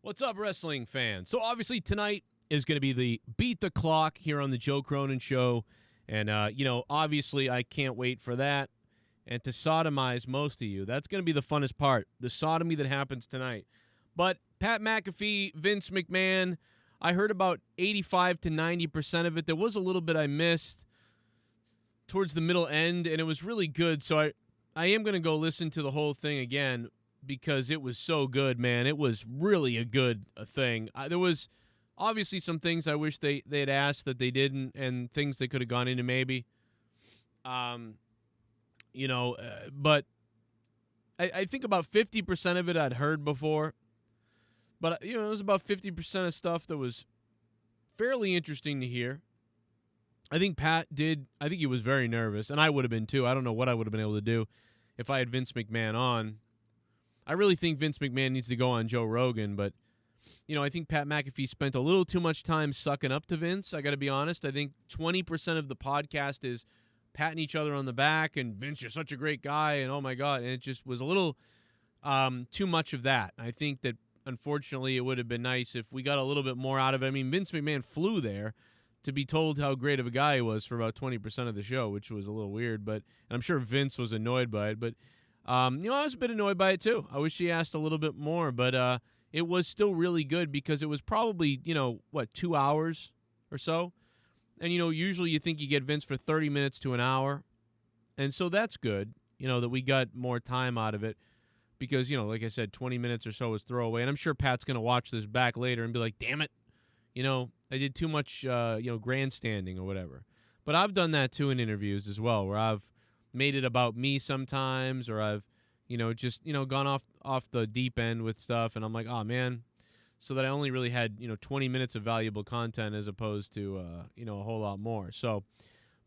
What's up, wrestling fans? So obviously tonight is going to be the Beat the Clock here on the Joe Cronin Show. And, obviously I can't wait for that and to sodomize most of you. That's going to be the funnest part, the sodomy that happens tonight. But Pat McAfee, Vince McMahon, I heard about 85 to 90% of it. There was a little bit I missed towards the middle end, and it was really good. So I am going to go listen to the whole thing again, because it was so good, man. It was really a good thing. There was obviously some things I wish they had asked that they didn't, and things they could have gone into maybe. But I think about 50% of it I'd heard before. But, it was about 50% of stuff that was fairly interesting to hear. I think Pat did. I think he was very nervous, and I would have been too. I don't know what I would have been able to do if I had Vince McMahon on. I really think Vince McMahon needs to go on Joe Rogan, but, I think Pat McAfee spent a little too much time sucking up to Vince. I got to be honest. I think 20% of the podcast is patting each other on the back and Vince, you're such a great guy, and oh my God. And it just was a little too much of that. I think that, unfortunately, it would have been nice if we got a little bit more out of it. I mean, Vince McMahon flew there to be told how great of a guy he was for about 20% of the show, which was a little weird, and I'm sure Vince was annoyed by it, but I was a bit annoyed by it too. I wish he asked a little bit more, but it was still really good because it was probably, 2 hours or so. And, usually you think you get Vince for 30 minutes to an hour. And so that's good, that we got more time out of it because, like I said, 20 minutes or so was throwaway. And I'm sure Pat's going to watch this back later and be like, damn it, I did too much, grandstanding or whatever. But I've done that too in interviews as well, where I've made it about me sometimes, or I've, just, gone off the deep end with stuff, and I'm like, oh, man, so that I only really had, 20 minutes of valuable content as opposed to, a whole lot more. So,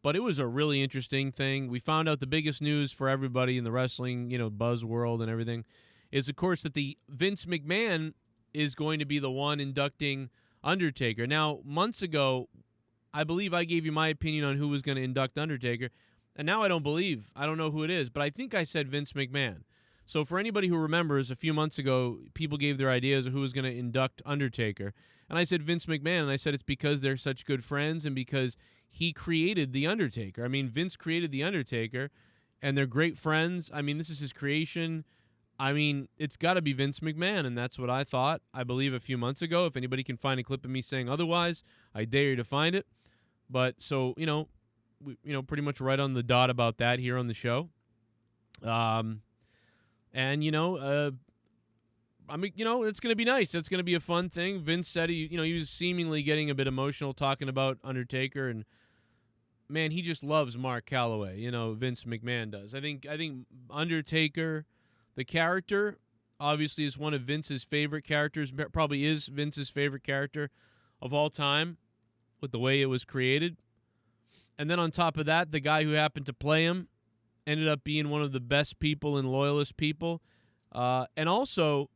but it was a really interesting thing. We found out the biggest news for everybody in the wrestling, buzz world and everything is, of course, that the Vince McMahon is going to be the one inducting Undertaker. Now, months ago, I believe I gave you my opinion on who was going to induct Undertaker. And now I don't know who it is, but I think I said Vince McMahon. So for anybody who remembers, a few months ago, people gave their ideas of who was going to induct Undertaker. And I said Vince McMahon, and I said it's because they're such good friends and because he created The Undertaker. I mean, Vince created The Undertaker, and they're great friends. I mean, this is his creation. I mean, it's got to be Vince McMahon, and that's what I thought, I believe, a few months ago. If anybody can find a clip of me saying otherwise, I dare you to find it. But so, pretty much right on the dot about that here on the show. I mean, it's going to be nice. It's going to be a fun thing. Vince said he was seemingly getting a bit emotional talking about Undertaker, and man, he just loves Mark Calloway. Vince McMahon does. I think Undertaker, the character, obviously is one of Vince's favorite characters, probably is Vince's favorite character of all time with the way it was created. And then on top of that, the guy who happened to play him ended up being one of the best people and loyalist people. And also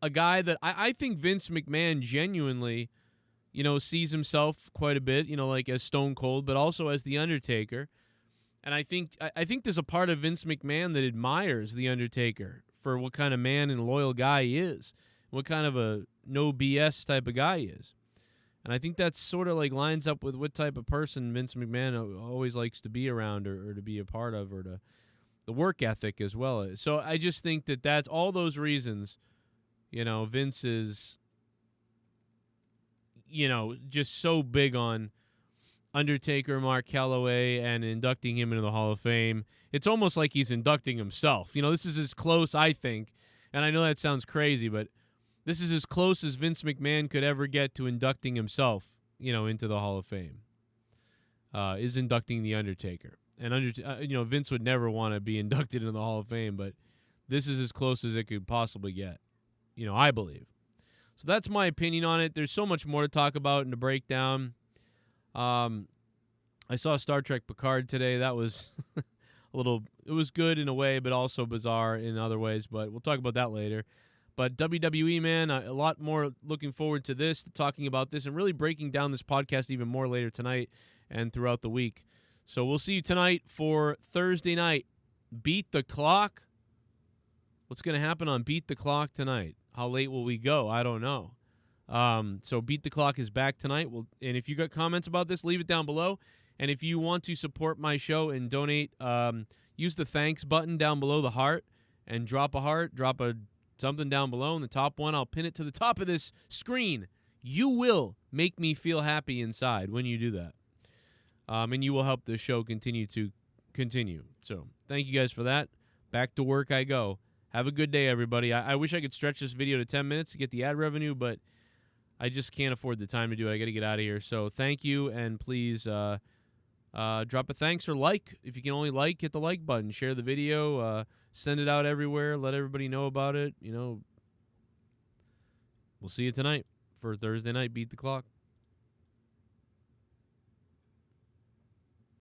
a guy that I think Vince McMahon genuinely, sees himself quite a bit, like as Stone Cold, but also as The Undertaker. And I think there's a part of Vince McMahon that admires The Undertaker for what kind of man and loyal guy he is, what kind of a no BS type of guy he is. And I think that's sort of like lines up with what type of person Vince McMahon always likes to be around or to be a part of, or the work ethic as well. So I just think that's all those reasons, Vince is, just so big on Undertaker, Mark Calloway, and inducting him into the Hall of Fame. It's almost like he's inducting himself. This is as close, I think, and I know that sounds crazy, but this is as close as Vince McMahon could ever get to inducting himself, into the Hall of Fame, is inducting The Undertaker. And, Vince would never want to be inducted into the Hall of Fame, but this is as close as it could possibly get, I believe. So that's my opinion on it. There's so much more to talk about and to break down. I saw Star Trek Picard today. That was it was good in a way, but also bizarre in other ways, but we'll talk about that later. But WWE, man, a lot more looking forward to this, to talking about this, and really breaking down this podcast even more later tonight and throughout the week. So we'll see you tonight for Thursday night. Beat the Clock. What's going to happen on Beat the Clock tonight? How late will we go? I don't know. So Beat the Clock is back tonight. And if you got comments about this, leave it down below. And if you want to support my show and donate, use the thanks button down below the heart and drop a heart, drop something down below. And the top one, I'll pin it to the top of this screen. You will make me feel happy inside when you do that. And you will help the show continue. So thank you guys for that. Back to work I go. Have a good day, everybody. I wish I could stretch this video to 10 minutes to get the ad revenue, but I just can't afford the time to do it. I got to get out of here. So thank you, and please drop a thanks or like. If you can only like, hit the like button. Share the video. Send it out everywhere. Let everybody know about it. You know, we'll see you tonight for Thursday night. Beat the Clock.